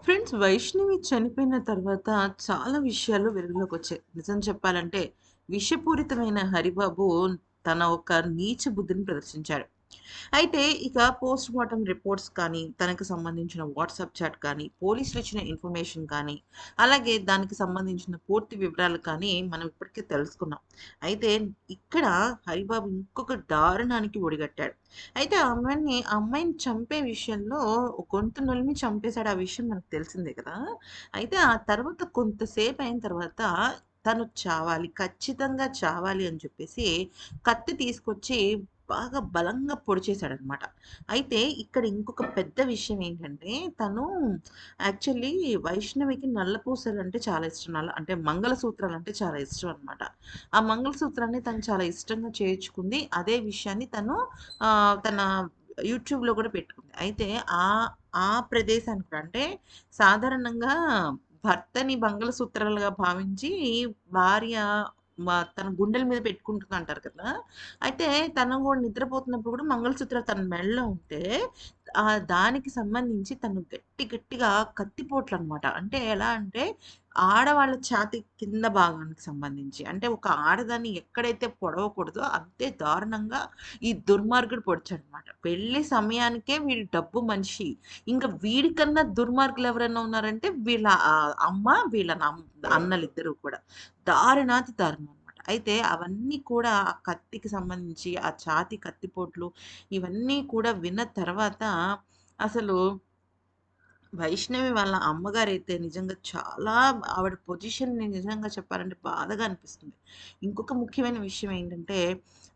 Friends, Vaishnavi చనిపోయిన తర్వాత చాలా విషయాలు వెలుగులోకొచ్చాయి. నిజం చెప్పాలంటే, విషపూరితమైన హరిబాబు తన ఒక నీచ బుద్ధిని ప్రదర్శించాడు. అయితే ఇక పోస్ట్‌మార్టం రిపోర్ట్స్ కానీ, తనకు సంబంధించిన వాట్సాప్ చాట్ కానీ, పోలీసులు ఇచ్చిన ఇన్ఫర్మేషన్ కానీ, అలాగే దానికి సంబంధించిన పూర్తి వివరాలు కానీ మనం ఇప్పటికే తెలుసుకున్నాం. అయితే ఇక్కడ హరిబాబు ఇంకొక దారుణానికి ఒడిగట్టాడు. అయితే ఆ అమ్మాయిని చంపే విషయంలో గొంతు నులిమి చంపేసాడు. ఆ విషయం మనకు తెలిసిందే కదా! అయితే ఆ తర్వాత కొంతసేపు అయిన తర్వాత తను చావాలి, ఖచ్చితంగా చావాలి అని చెప్పేసి కత్తి తీసుకొచ్చి బాగా బలంగా పొడిచేసాడనమాట. అయితే ఇక్కడ ఇంకొక పెద్ద విషయం ఏంటంటే తను యాక్చువల్లీ వైష్ణవికి నల్లపూసలంటే చాలా ఇష్టం. అంటే మంగళసూత్రాలంటే చాలా ఇష్టం అనమాట. ఆ మంగళసూత్రాన్ని తను చాలా ఇష్టంగా చేర్చుకుంది. అదే విషయాన్ని తను తన యూట్యూబ్‌లో గూడా పెట్టుకుంది. అయితే ఆ ప్రదేశానికి కూడా అంటే సాధారణంగా భర్తని మంగళసూత్రాలుగా భావించి భార్య తన గుండెల మీద పెట్టుకుంటుందంటారు కదా! అయితే తను గూడా నిద్రపోతున్నప్పుడు గూడా మంగళసూత్రం తన మెడలో ఉంటే దానికి సంబంధించి తను గట్టిగా కత్తిపోట్లనమాట. అంటే ఎలా అంటే ఆడవాళ్ళ ఛాతీ కింద భాగానికి సంబంధించి. అంటే ఒక ఆడదాన్ని ఎక్కడైతే పొడవకూడదో అంతే దారుణంగా ఈ దుర్మార్గుడు పొడిచాడనమాట. పెళ్లి సమయానికే వీడు డబ్బు మనిషి. ఇంక వీడికన్నా దుర్మార్గులెవరైనా ఉన్నారంటే వీళ్ళ అమ్మ, వీళ్ళ అన్నలిద్దరూ కూడా. దారుణాతి దారుణం అనమాట. అయితే అవన్నీ కూడా ఆ కత్తికి సంబంధించి, ఆ ఛాతీ కత్తిపోట్లు ఇవన్నీ కూడా విన్న తర్వాత అసలు వైష్ణవి వాళ్ళ అమ్మగారైతే నిజంగా చాలా ఆవిడ పొజిషన్‌ని నిజంగా చెప్పాలంటే బాధగా అనిపిస్తుంది. ఇంకొక ముఖ్యమైన విషయం ఏంటంటే,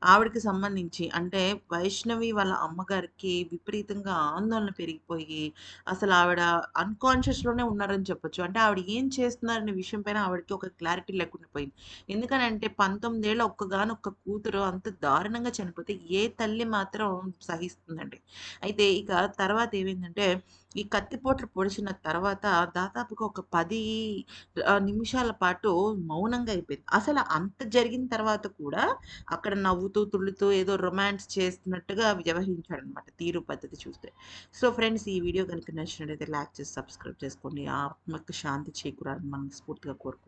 ఆవిడకి సంబంధించి అంటే వైష్ణవి వాళ్ళ అమ్మగారికి విపరీతంగా ఆందోళన పెరిగిపోయి, అసలు ఆవిడ అన్‌కాన్షియస్‌లోనే ఉన్నారని చెప్పొచ్చు. అంటే ఆవిడ ఏం చేస్తున్నారనే విషయం పైన ఆవిడకి ఒక క్లారిటీ లేకుండా పోయింది. ఎందుకనంటే 19 ఏళ్ల ఒక్కగానొక్క కూతురు అంత దారుణంగా చనిపోతే ఏ తల్లి మాత్రం సహిస్తుందండి. అయితే ఇక తర్వాత ఏమైందంటే ఈ కత్తిపోట్లు పొడిచిన తర్వాత దాదాపుగా ఒక 10 నిమిషాల పాటు మౌనంగా అయిపోయింది. అసలు అంత జరిగిన తర్వాత కూడా అక్కడ నవ్వుతూ, తుళ్ళుతూ ఏదో రొమాన్స్ చేస్తున్నట్టుగా వ్యవహరించాడనమాట తీరు పద్ధతి చూస్తే. సో, ఫ్రెండ్స్, ఈ వీడియో గనుక నచ్చినట్లయితే లైక్ చేసి, సబ్స్క్రైబ్ చేసుకోండి. ఆత్మకు శాంతి చేకూరాలని మనస్ఫూర్తిగా కోరుకుంటున్నాను.